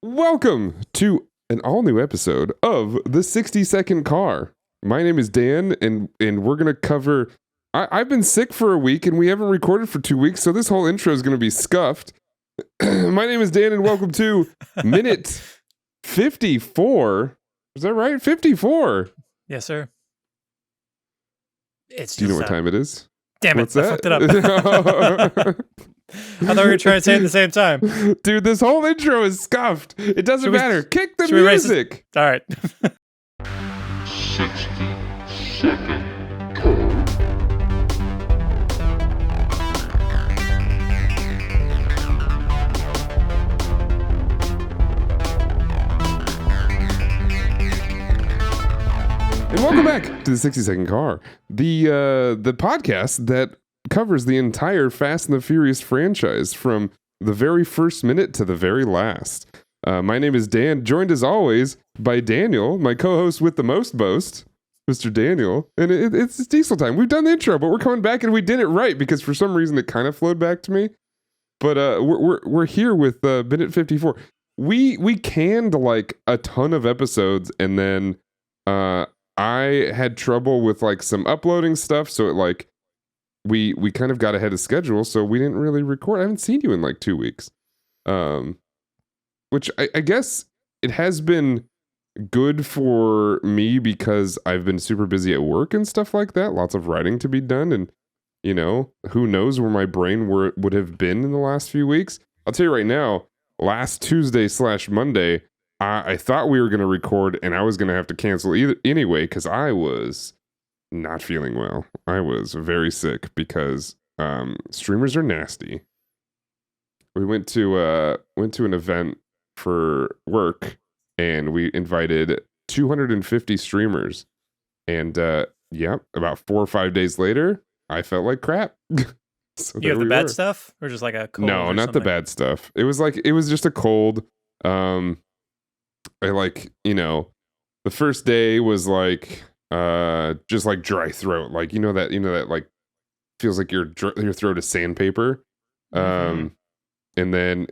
Welcome to an all new episode of the 60-second car. My name is Dan, and we're gonna cover. I've been sick for a week, and we haven't recorded for 2 weeks, so this whole intro is gonna be scuffed. My name is Dan, and welcome to minute 54. Is that right? 54. Yes, sir. Do you know what time it is? Damn it! What's that? I fucked it up. I thought we were trying to say it at the same time. Dude, this whole intro is scuffed. It doesn't matter. Kick the music. All right. 60-second And welcome back to the 60-second car, the podcast that covers the entire Fast and the Furious franchise from the very first minute to the very last. My name is Dan, joined as always by Daniel, my co-host with the most boast, Mr. Daniel. And it's diesel time. We've done the intro, but we're coming back and we did it right because for some reason it kind of flowed back to me. But we're here with minute 54. We canned like a ton of episodes, and then I had trouble with like some uploading stuff, so it like we kind of got ahead of schedule, so we didn't really record. I haven't seen you in like 2 weeks, which I guess it has been good for me because I've been super busy at work and stuff like that. Lots of writing to be done, and you know, who knows where my brain would have been in the last few weeks. I'll tell you right now, last Tuesday/Monday, I thought we were going to record, and I was going to have to cancel anyway because I was not feeling well. I was very sick because streamers are nasty. We went to an event for work, and we invited 250 streamers. And about 4 or 5 days later, I felt like crap. So you have the bad stuff, or just like a cold? No, not the bad stuff. It was just a cold. I like, you know, the first day was like just like dry throat, like you know that like feels like your throat is sandpaper. And then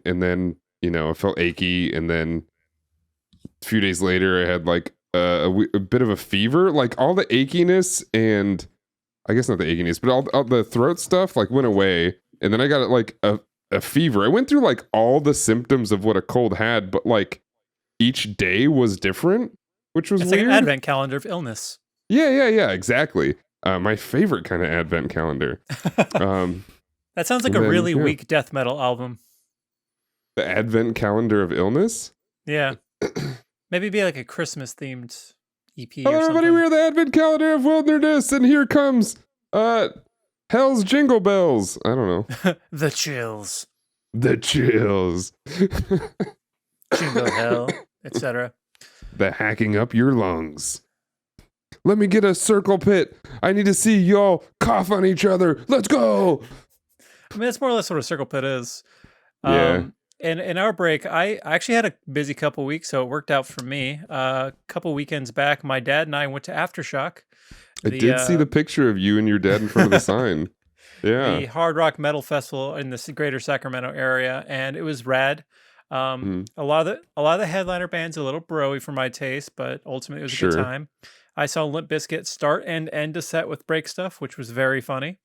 you know, it felt achy, and then a few days later I had like a bit of a fever. Like all the achiness, and I guess not the achiness, but all the throat stuff like went away, and then I got like a fever. I went through like all the symptoms of what a cold had, but like each day was different, which was it's weird. Like an advent calendar of illness. Yeah, exactly. My favorite kind of advent calendar. That sounds like a really weak death metal album. The advent calendar of illness? Yeah. Maybe be like a Christmas themed EP Hello, or something. everybody, we're the advent calendar of wilderness, and here comes Hell's Jingle Bells. I don't know. The chills. The chills. Jingle hell, etc. The hacking up your lungs. Let me get a circle pit. I need to see y'all cough on each other. Let's go. I mean, that's more or less what a circle pit is. Yeah. And in our break, I actually had a busy couple weeks, so it worked out for me. A couple weekends back, my dad and I went to Aftershock. I did see the picture of you and your dad in front of the sign. Yeah. The hard rock metal festival in the greater Sacramento area, and it was rad. A lot of the headliner bands a little broy for my taste, but ultimately it was a good time. I saw Limp Bizkit start and end a set with break stuff, which was very funny,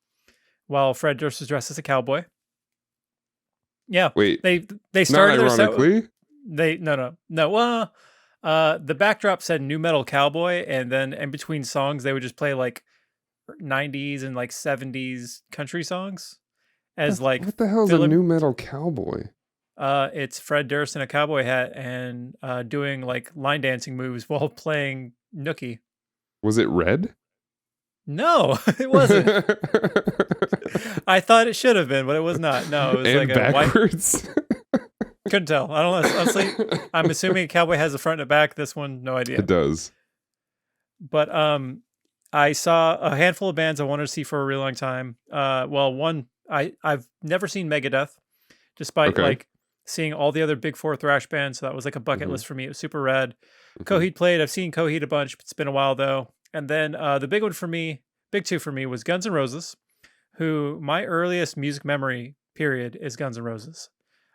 while Fred Durst was dressed as a cowboy. Yeah, wait. They started not ironically. Their set. No. Well, the backdrop said "Nu Metal Cowboy," and then in between songs they would just play like 90s and like 70s country songs as like. What the hell is a nu metal cowboy? It's Fred Durst in a cowboy hat and doing like line dancing moves while playing Nookie. Was it red? No, it wasn't. I thought it should have been, but it was not. No, it was and like a backwards. Couldn't tell. I don't know. Honestly, I'm assuming a cowboy has a front and a back. This one, no idea. It does. But I saw a handful of bands I wanted to see for a really long time. One I've never seen Megadeth, despite like seeing all the other big four thrash bands. So that was like a bucket list for me. It was super rad. Coheed played. I've seen Coheed a bunch. It's been a while though. And then the big one for me, big two for me, was Guns N' Roses, who my earliest music memory period is Guns N' Roses.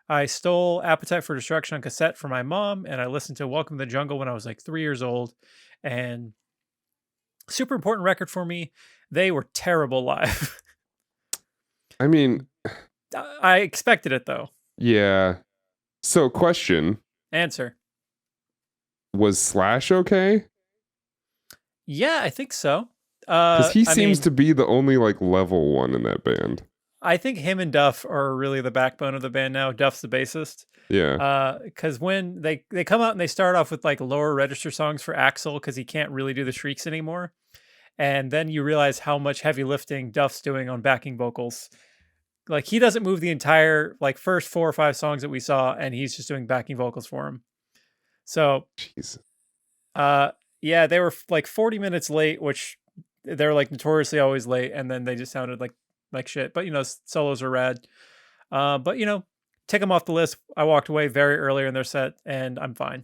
I stole Appetite for Destruction on cassette from my mom, and I listened to Welcome to the Jungle when I was like 3 years old. And super important record for me. They were terrible live. I mean, I expected it though. yeah. So, question: Answer. was Slash okay? Yeah, I think so. Because he seems to be the only like level one in that band. I think him and Duff are really the backbone of the band now. Duff's the bassist. Yeah. Because when they come out and they start off with like lower register songs for Axl because he can't really do the shrieks anymore. And then you realize how much heavy lifting Duff's doing on backing vocals. Like he doesn't move the entire like first 4 or 5 songs that we saw, and he's just doing backing vocals for him. So, jeez. Yeah, they were like 40 minutes late, which they're like notoriously always late, and then they just sounded like shit. But solos are rad. But take them off the list. I walked away very earlier in their set, and I'm fine.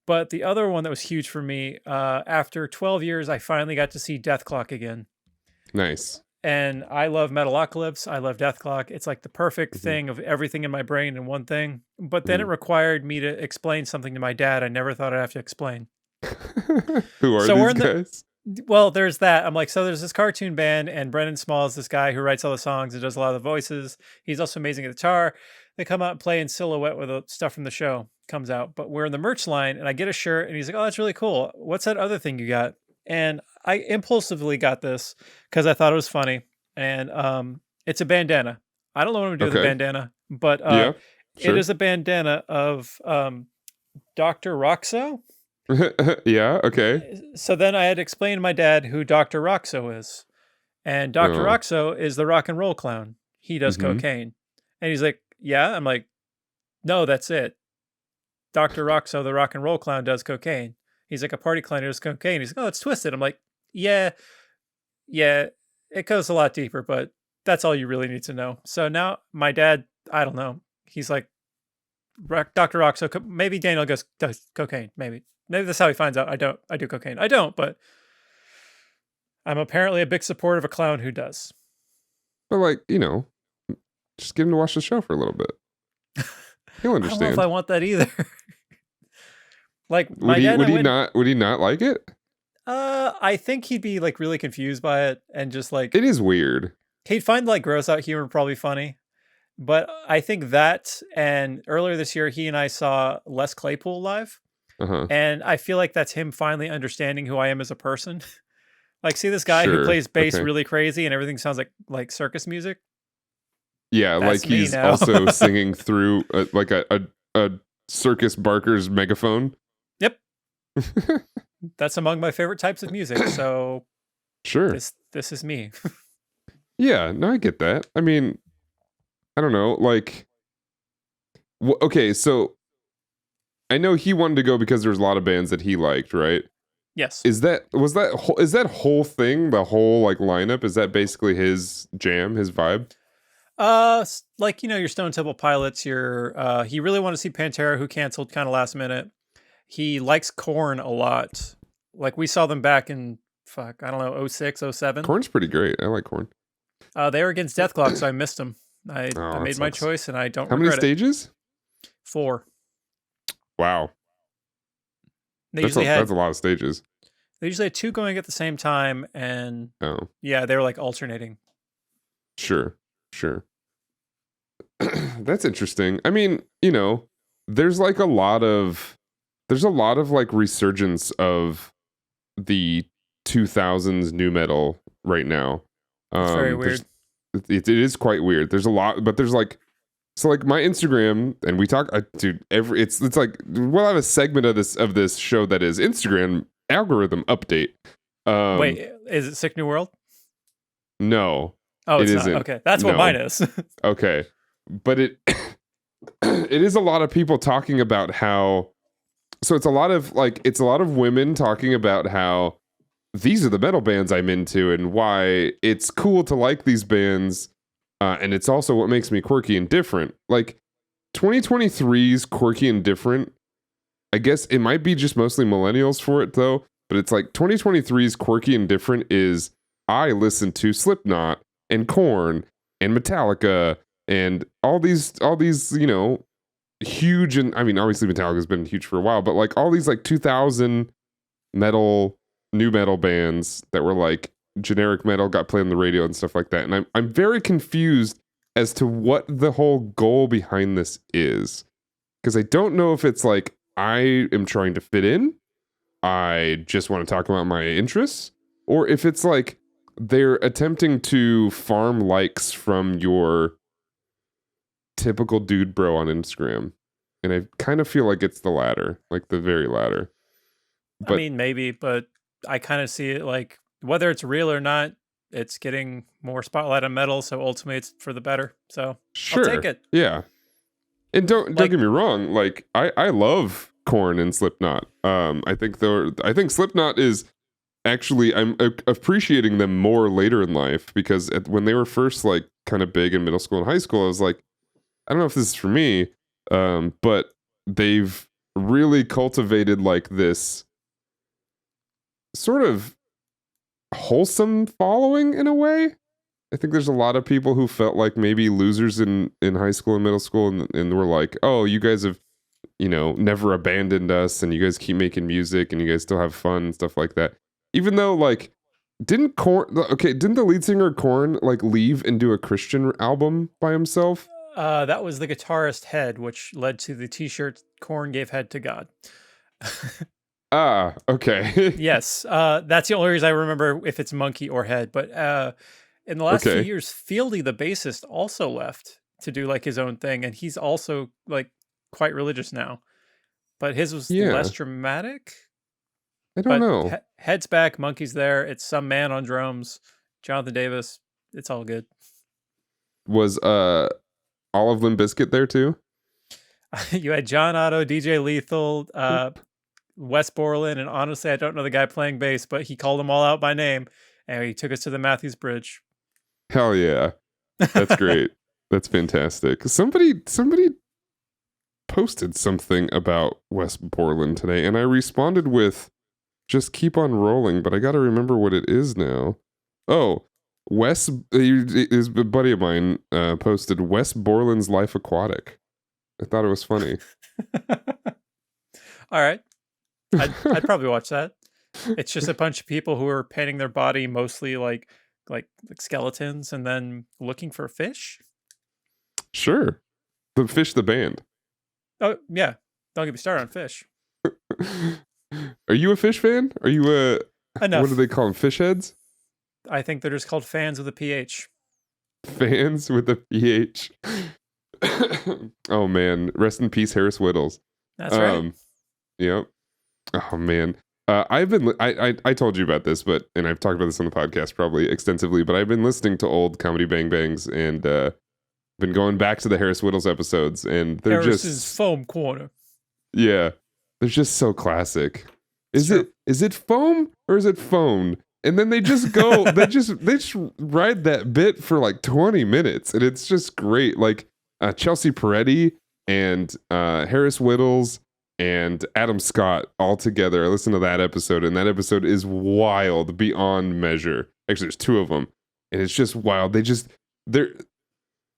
But the other one that was huge for me, after 12 years, I finally got to see Death Clock again. Nice. And I love Metalocalypse. I love Death Clock. It's like the perfect thing of everything in my brain in one thing. But then it required me to explain something to my dad I never thought I'd have to explain. Who are these guys? Well, there's that. I'm like, so there's this cartoon band, and Brendan Small is this guy who writes all the songs and does a lot of the voices. He's also amazing at guitar. They come out and play in silhouette with the stuff from the show comes out. But we're in the merch line, and I get a shirt, and he's like, oh, that's really cool. What's that other thing you got? And I impulsively got this because I thought it was funny. And it's a bandana. I don't know what I'm going to do with a bandana, but yeah, sure. It is a bandana of Dr. Roxo. Yeah, okay. So then I had to explain to my dad who Dr. Roxo is. And Dr. Roxo is the rock and roll clown. He does cocaine. And he's like, yeah. I'm like, no, that's it. Dr. Roxo, the rock and roll clown, does cocaine. He's like, a party clown who does cocaine. He's like, oh, it's twisted. I'm like, yeah, it goes a lot deeper, but that's all you really need to know. So now my dad, I don't know. He's like, Dr. Roxo, maybe Daniel does cocaine. Maybe that's how he finds out I do cocaine. I don't, but I'm apparently a big supporter of a clown who does. But like, just get him to watch the show for a little bit. He'll understand. I don't know if I want that either. Like, would he not like it? I think he'd be like really confused by it, and just like, it is weird. He'd find like gross out humor probably funny. But I think that, and earlier this year, he and I saw Les Claypool live. And I feel like that's him finally understanding who I am as a person. Like, see this guy who plays bass really crazy and everything sounds like circus music? Yeah, that's like he's also singing through like a circus barker's megaphone. Yep. That's among my favorite types of music. So sure. This is me. Yeah, no, I get that. I mean, I don't know, like, okay, so I know he wanted to go because there's a lot of bands that he liked, right? Yes. Is that whole thing, the whole like lineup, is that basically his jam, his vibe? Like, your Stone Temple Pilots, he really wanted to see Pantera, who canceled kind of last minute. He likes Korn a lot. Like, we saw them back in, I don't know, 06, 07. Korn's pretty great. I like Korn. They were against Death Clock, so I missed them. I made my choice, and I don't regret it. How many stages? 4. Wow. That's a lot of stages. They usually had 2 going at the same time, and yeah, they were like alternating. Sure. That's interesting. I mean, there's a lot of like resurgence of the 2000s nu metal right now. It's very weird. It is quite weird. There's a lot, but there's like, so like my Instagram, and we talk, dude, it's like, we'll have a segment of this show that is Instagram algorithm update. Wait, is it Sick New World? No. Oh, it's not. Okay, that's what mine is. Okay, but it is a lot of people talking about how. So it's a lot of women talking about how these are the metal bands I'm into and why it's cool to like these bands, and it's also what makes me quirky and different. Like 2023's quirky and different. I guess it might be just mostly millennials for it though, but it's like 2023's quirky and different is I listen to Slipknot and Korn and Metallica and all these huge, and I mean obviously Metallica's been huge for a while, but like all these like 2000 new metal bands that were like generic metal got played on the radio and stuff like that. And I'm very confused as to what the whole goal behind this is. Because I don't know if it's like I am trying to fit in, I just want to talk about my interests, or if it's like they're attempting to farm likes from your typical dude bro on Instagram. And I kind of feel like it's the latter, like the very latter. But, I mean, maybe, but I kind of see it like whether it's real or not, it's getting more spotlight on metal, so ultimately it's for the better. So sure. I'll take it. Yeah. And don't get me wrong, like I love Korn and Slipknot. I think Slipknot is actually, I'm appreciating them more later in life, because when they were first like kind of big in middle school and high school, I was like, I don't know if this is for me, but they've really cultivated like this sort of wholesome following in a way. I think there's a lot of people who felt like maybe losers in high school and middle school, and were like, oh, you guys have, never abandoned us, and you guys keep making music, and you guys still have fun and stuff like that. Even though, like, didn't the lead singer of Korn like leave and do a Christian album by himself? That was the guitarist Head, which led to the t-shirt Korn gave head to God. Okay. Yes, that's the only reason I remember if it's Monkey or Head. But in the last few years, Fieldy, the bassist, also left to do like his own thing, and he's also like quite religious now. But his was less dramatic. I don't know. Head's back, Monkey's there. It's some man on drums, Jonathan Davis. It's all good. Was all of Limp Bizkit there too? You had John Otto, DJ Lethal, Wes Borland, and honestly, I don't know the guy playing bass, but he called them all out by name, and he took us to the Matthews Bridge. Hell yeah. That's great. That's fantastic. Somebody posted something about Wes Borland today, and I responded with, just keep on rolling, but I got to remember what it is now. Oh, Wes, is a buddy of mine, posted Wes Borland's Life Aquatic. I thought it was funny. All right. I'd probably watch that. It's just a bunch of people who are painting their body mostly like skeletons and then looking for fish. Sure. The Fish the band. Oh, yeah. Don't get me started on Fish. Are you a Fish fan? Are you Enough. What do they call them? Fish heads? I think they're just called fans with a PH. Fans with a PH. Oh, man. Rest in peace, Harris Whittles. That's right. Yep. Oh, man. I told you about this, and I've talked about this on the podcast probably extensively, but I've been listening to old Comedy Bang Bangs, and been going back to the Harris Whittles episodes, and they're Harris's Foam Corner. Yeah. They're just so classic. Is it foam or is it phone? And then they just go, they just ride that bit for like 20 minutes, and it's just great. Like Chelsea Peretti and Harris Whittles and Adam Scott all together. I listened to that episode, and that episode is wild beyond measure. Actually, there's two of them, and it's just wild.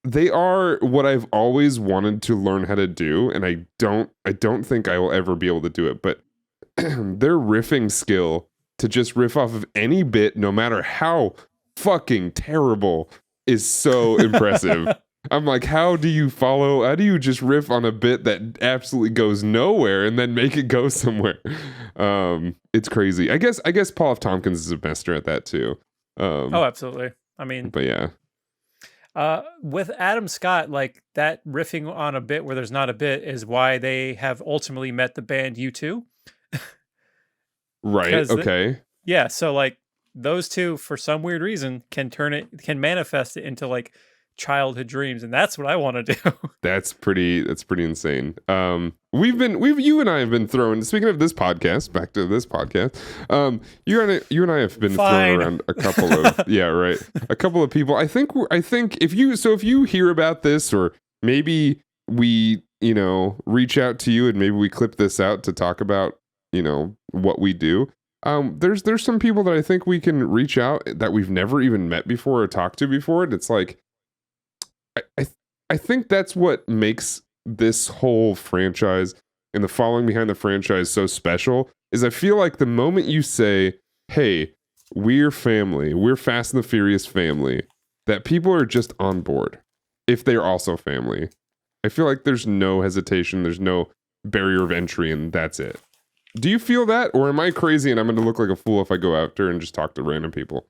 They are what I've always wanted to learn how to do, and I don't think I will ever be able to do it, but their riffing skill to just riff off of any bit, no matter how fucking terrible, is so impressive. I'm like, how do you just riff on a bit that absolutely goes nowhere and then make it go somewhere? It's crazy. I guess Paul F. Tompkins is a master at that too. Oh, absolutely. I mean, but yeah. With Adam Scott, like that riffing on a bit where there's not a bit is why they have ultimately met the band U2. Right. Okay. Yeah. So like those two, for some weird reason, can manifest it into like childhood dreams, and that's what I want to do. That's pretty insane. You and I have been thrown, speaking of this podcast, back to this podcast, you and I have been thrown around a couple of a couple of people. I think if you hear about this, or maybe we reach out to you and maybe we clip this out to talk about what we do, there's some people that I think we can reach out that we've never even met before or talked to before, and it's like I think that's what makes this whole franchise and the following behind the franchise so special is I feel like the moment you say, hey, we're family, we're Fast and the Furious family, that people are just on board if they're also family. I feel like there's no hesitation, there's no barrier of entry, and that's it. Do you feel that? Or am I crazy and I'm going to look like a fool if I go out there and just talk to random people?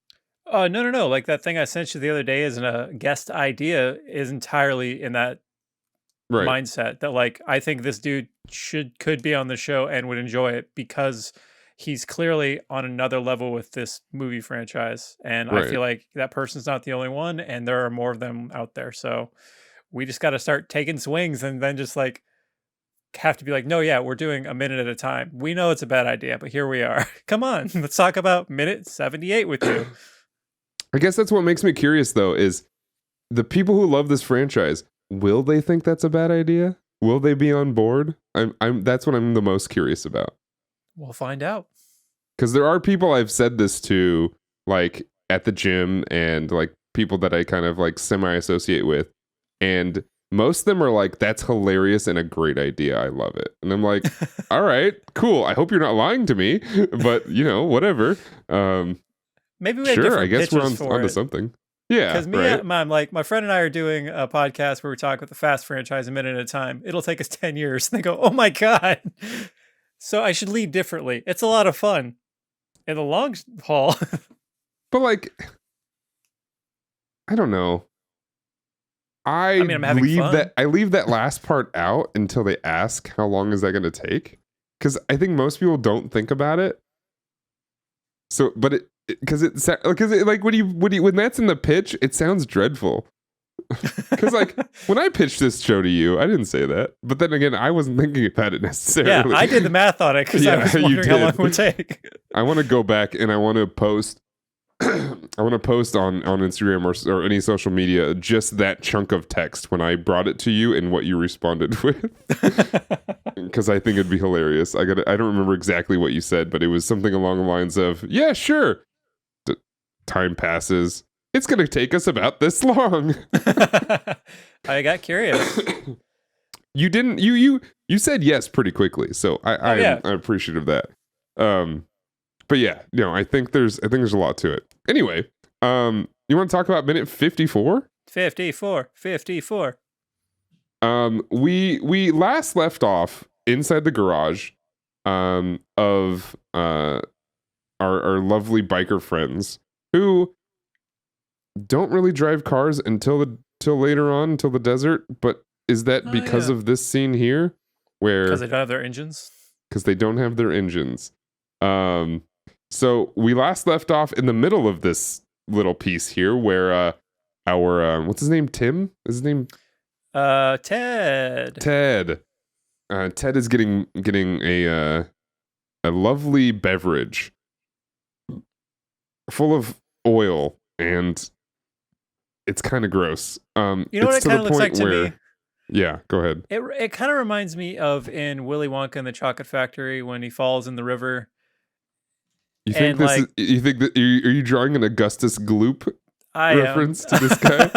No. Like that thing I sent you the other day isn't a guest idea is entirely in that Right. mindset that like, I think this dude could be on the show and would enjoy it because he's clearly on another level with this movie franchise. And I feel like that person's not the only one and there are more of them out there. So we just got to start taking swings and then just like have to be like, no, yeah, we're doing a minute at a time. We know it's a bad idea, but here we are. Come on, let's talk about minute 78 with you. I guess that's what makes me curious, though, is the people who love this franchise, will they think that's a bad idea? Will they be on board? That's what I'm the most curious about. We'll find out. Because there are people I've said this to, like, at the gym and, like, people that I kind of, like, semi-associate with. And most of them are like, that's hilarious and a great idea. I love it. And I'm like, all right, cool. I hope you're not lying to me, but, you know, whatever. Maybe we have sure, I different guess we're pitches for onto it. something. Yeah, Because my friend and I are doing a podcast where we talk about the Fast franchise a minute at a time. It'll take us 10 years. And they go, oh my God. So I should lead differently. It's a lot of fun in the long haul. But like, I don't know. I mean, I'm having fun. I leave that last part out until they ask how long is that going to take? Because I think most people don't think about it. So, but because like when that's in the pitch, it sounds dreadful. Because like when I pitched this show to you, I didn't say that. But then again, I wasn't thinking about it necessarily. Yeah, I did the math on it because I was wondering how long it would take. I want to go back and I want to post. I want to post on Instagram or any social media just that chunk of text when I brought it to you and what you responded with, because I think it'd be hilarious. I don't remember exactly what you said, but it was something along the lines of, "Yeah, sure." Time passes. It's gonna take us about this long. I got curious. You didn't. You said yes pretty quickly, so I'm appreciative of that. But yeah, no, I think there's a lot to it. Anyway, you want to talk about minute 54? 54. We last left off inside the garage of our lovely biker friends who don't really drive cars until later on, until the desert. But is that because of this scene here, where because they don't have their engines? Because they don't have their engines. So we last left off in the middle of this little piece here where our what's his name? Tim? Is his name? Ted. Ted is getting a lovely beverage full of oil, and it's kind of gross. You know what it kind of looks like to me? Yeah, go ahead. It kind of reminds me of in Willy Wonka and the Chocolate Factory when he falls in the river. You think you think that are you drawing an Augustus Gloop reference to this guy?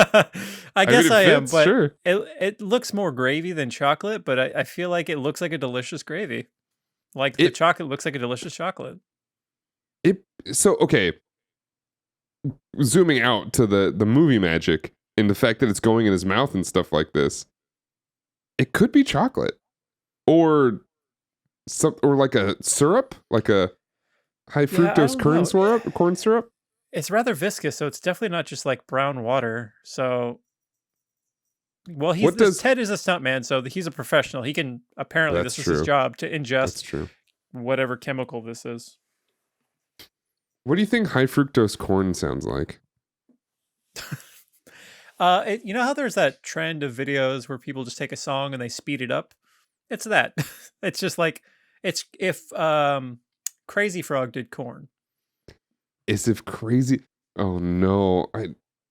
I guess I am, but sure. it looks more gravy than chocolate, but I feel like it looks like a delicious gravy. Like the chocolate looks like a delicious chocolate. Okay. Zooming out to the movie magic and the fact that it's going in his mouth and stuff like this, it could be chocolate, or like a syrup, like a high fructose corn syrup. It's rather viscous, so it's definitely not just like brown water. So, well, Ted is a stuntman, so he's a professional. He can this is his job to ingest whatever chemical this is. What do you think high fructose corn sounds like? You know how there's that trend of videos where people just take a song and they speed it up? It's that. It's just like it's if Crazy Frog did corn. Is if Crazy? Oh no!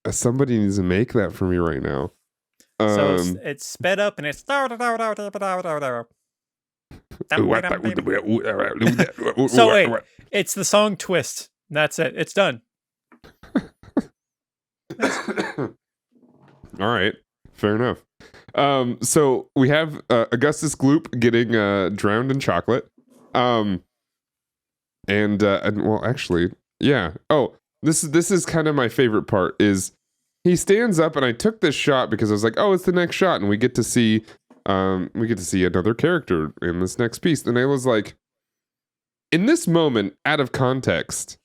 Somebody needs to make that for me right now. So it's sped up and it's so wait, it's the song Twist. That's it. It's done. All right, fair enough. So we have Augustus Gloop getting drowned in chocolate. And well, actually, yeah. Oh, this is kind of my favorite part is he stands up, and I took this shot because I was like, oh, it's the next shot, and we get to see another character in this next piece. And I was like, in this moment, out of context,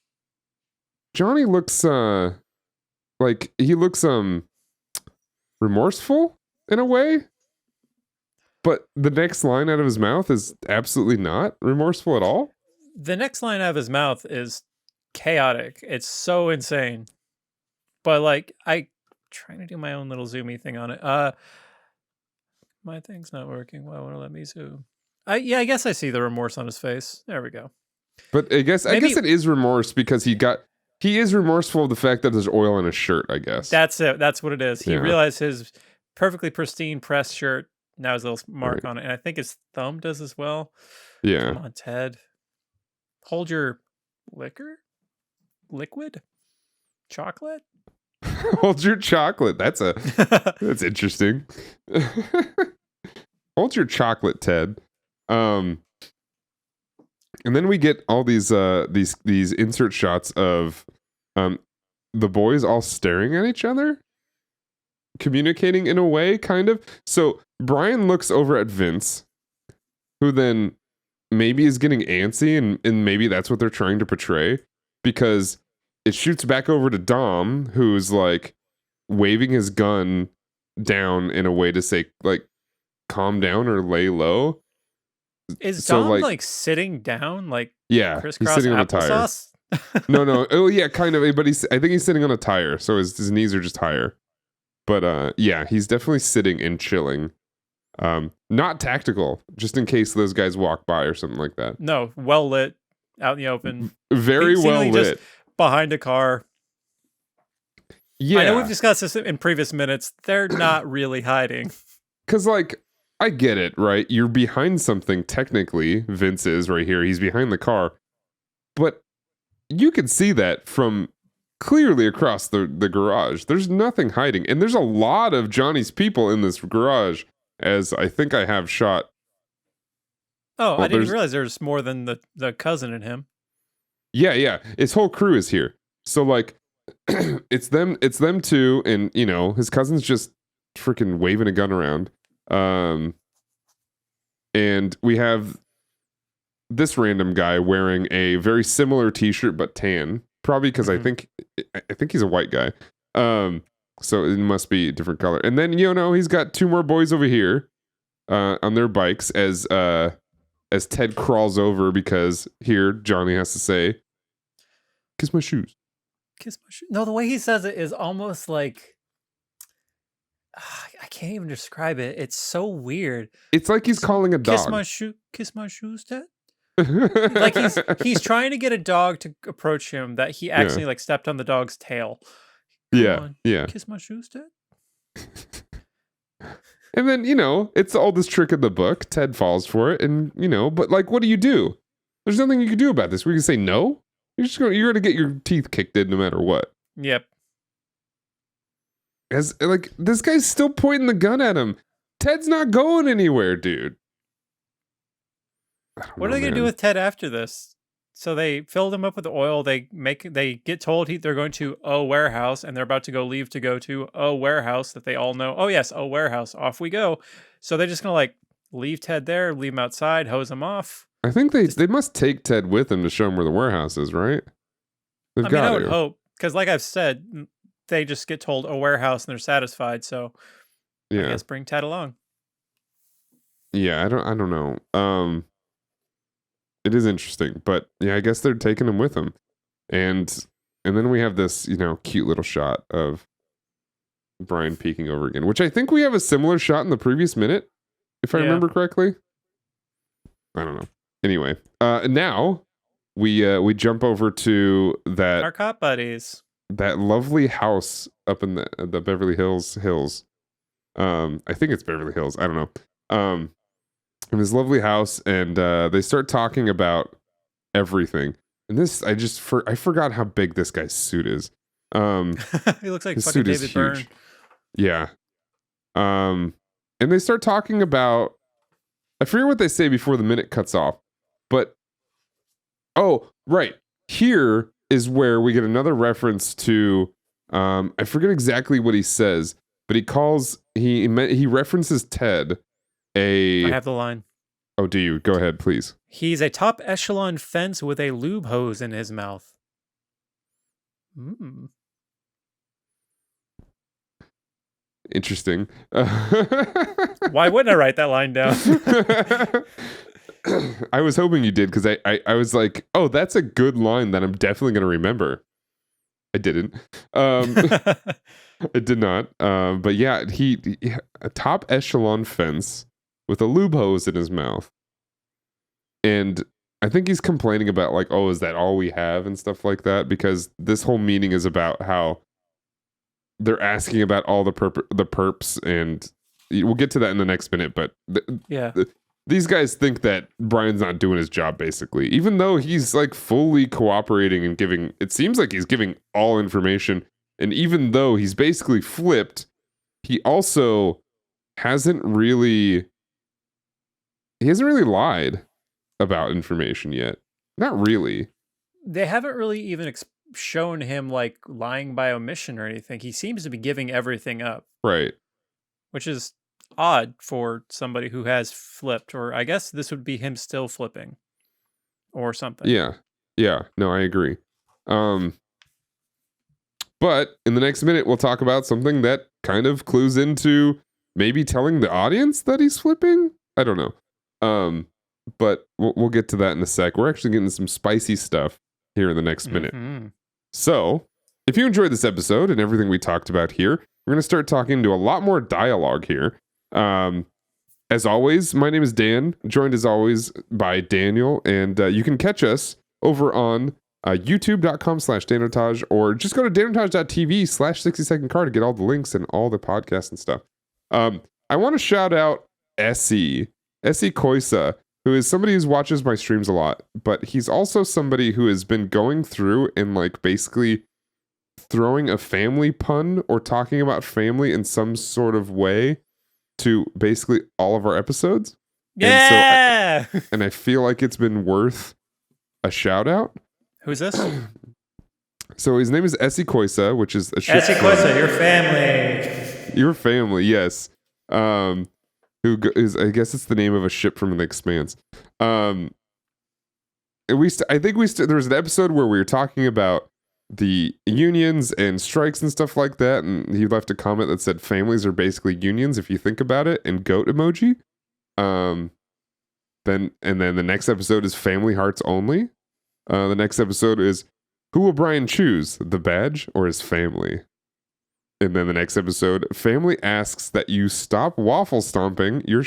Johnny looks like he looks remorseful in a way. But the next line out of his mouth is absolutely not remorseful at all. The next line out of his mouth is chaotic. It's so insane. But like, I trying to do my own little zoomy thing on it. My thing's not working. Why won't it let me zoom? I guess I see the remorse on his face. There we go. But I guess it is remorse because he is remorseful of the fact that there's oil in his shirt, I guess. That's it. That's what it is. He realized his perfectly pristine pressed shirt now has a little mark on it. And I think his thumb does as well. Yeah. Come on, Ted. Hold your liquid chocolate. Hold your chocolate. That's interesting. Hold your chocolate, Ted. And then we get all these insert shots of the boys all staring at each other, communicating in a way, kind of. So Brian looks over at Vince, who then maybe is getting antsy, and maybe that's what they're trying to portray, because it shoots back over to Dom, who's like waving his gun down in a way to say like calm down or lay low. Is Dom like sitting down, like he's sitting on a tire. No, oh yeah, kind of, but I think he's sitting on a tire, so his knees are just higher. But he's definitely sitting and chilling. Not tactical, just in case those guys walk by or something like that. No, well lit, out in the open. Very well lit. Just behind a car. Yeah. I know we've discussed this in previous minutes. They're not really hiding. Because, like, I get it, right? You're behind something, technically. Vince is right here. He's behind the car. But you can see that from clearly across the garage. There's nothing hiding. And there's a lot of Johnny's people in this garage, as I think I have shot. Oh, well, I didn't realize there's more than the cousin and him. Yeah. His whole crew is here. So, like, it's them two, and, you know, his cousin's just freaking waving a gun around. And we have this random guy wearing a very similar t-shirt but tan, probably because I think he's a white guy. So it must be a different color. And then, you know, he's got two more boys over here on their bikes as Ted crawls over, because here Johnny has to say, kiss my shoes. Kiss my shoes. No, the way he says it is almost like, I can't even describe it. It's so weird. It's like he's calling a dog. Kiss my shoes, Ted. Like he's trying to get a dog to approach him that he actually like stepped on the dog's tail. Come on, kiss my shoes, Ted. And then, you know, it's the oldest trick in the book. Ted falls for it, and, you know, but like, what do you do? There's nothing you can do about this. We can say no. You're going to get your teeth kicked in no matter what. Yep. As like, this guy's still pointing the gun at him. Ted's not going anywhere, dude. What are they going to do with Ted after this? So they filled him up with oil. They get told they're going to a warehouse, and they're about to leave to go to a warehouse that they all know. Oh yes, a warehouse. Off we go. So they're just going to like leave Ted there, leave him outside, hose him off. I think they must take Ted with them to show him where the warehouse is, right? I would hope, because like I've said, they just get told a warehouse and they're satisfied. So I guess bring Ted along. Yeah, I don't know. It is interesting, but yeah, I guess they're taking him with them. And then we have this, you know, cute little shot of Brian peeking over again, which I think we have a similar shot in the previous minute, if I remember correctly. I don't know. Anyway, now we jump over to our cop buddies. That lovely house up in the Beverly Hills. I think it's Beverly Hills. I don't know. In this lovely house, and they start talking about everything. And this, I forgot how big this guy's suit is. He looks like fucking David Byrne. Yeah. and they start talking about, I forget what they say before the minute cuts off, but oh, right. Here is where we get another reference to, I forget exactly what he says, but he references Ted. I have the line. Oh, do you? Go ahead, please. He's a top echelon fence with a lube hose in his mouth. Interesting. Why wouldn't I write that line down? I was hoping you did, because I was like, oh, that's a good line that I'm definitely going to remember. I didn't. I did not. But yeah, he a top echelon fence with a lube hose in his mouth. And I think he's complaining about like, oh, is that all we have and stuff like that? Because this whole meeting is about how they're asking about all the perps, and we'll get to that in the next minute. But these guys think that Brian's not doing his job, basically, even though he's like fully cooperating and giving. It seems like he's giving all information, and even though he's basically flipped, he also hasn't really lied about information yet. Not really. They haven't really even shown him like lying by omission or anything. He seems to be giving everything up. Right. Which is odd for somebody who has flipped, or I guess this would be him still flipping or something. Yeah. No, I agree. But in the next minute, we'll talk about something that kind of clues into maybe telling the audience that he's flipping. I don't know. But we'll get to that in a sec. We're actually getting some spicy stuff here in the next minute. So, if you enjoyed this episode and everything we talked about here, we're going to start talking to a lot more dialogue here. As always, my name is Dan, joined as always by Daniel, and you can catch us over on youtube.com/Danotage, or just go to danotage.tv/60secondcar to get all the links and all the podcasts and stuff. I want to shout out Essie Koisa, who is somebody who watches my streams a lot, but he's also somebody who has been going through and like basically throwing a family pun or talking about family in some sort of way to basically all of our episodes. Yeah! And I feel like it's been worth a shout out. Who's this? So his name is Essie Koisa, which is a ship. Essie Koisa, your family. Your family, yes. Who is, I guess it's the name of a ship from The Expanse. I think there was an episode where we were talking about the unions and strikes and stuff like that, and he left a comment that said families are basically unions if you think about it, and goat emoji. Then the next episode is family hearts only. The next episode is, who will Brian choose, the badge or his family? And then the next episode, family asks that you stop waffle stomping you're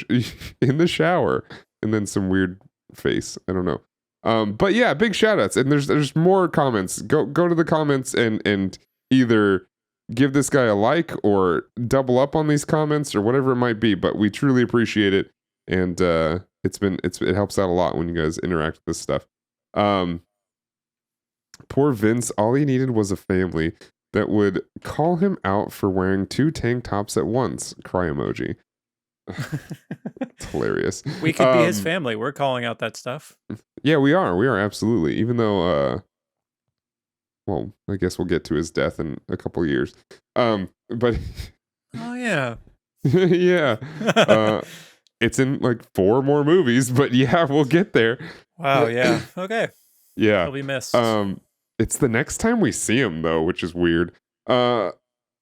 in the shower. And then some weird face. I don't know. But yeah, big shout outs. And there's more comments. Go to the comments and either give this guy a like or double up on these comments or whatever it might be. But we truly appreciate it. And it helps out a lot when you guys interact with this stuff. Poor Vince, all he needed was a family that would call him out for wearing 2 tank tops at once. Cry emoji. It's hilarious. We could be his family. We're calling out that stuff. Yeah, we are. We are, absolutely. Even though, well, I guess we'll get to his death in a couple of years. But oh yeah. Yeah. It's in like 4 more movies, but yeah, we'll get there. Wow, yeah. Okay. Yeah. He'll be missed. It's the next time we see him, though, which is weird.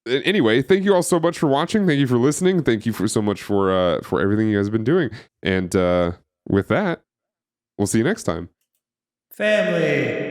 Anyway, thank you all so much for watching. Thank you for listening. Thank you so much for everything you guys have been doing. And with that, we'll see you next time. Family.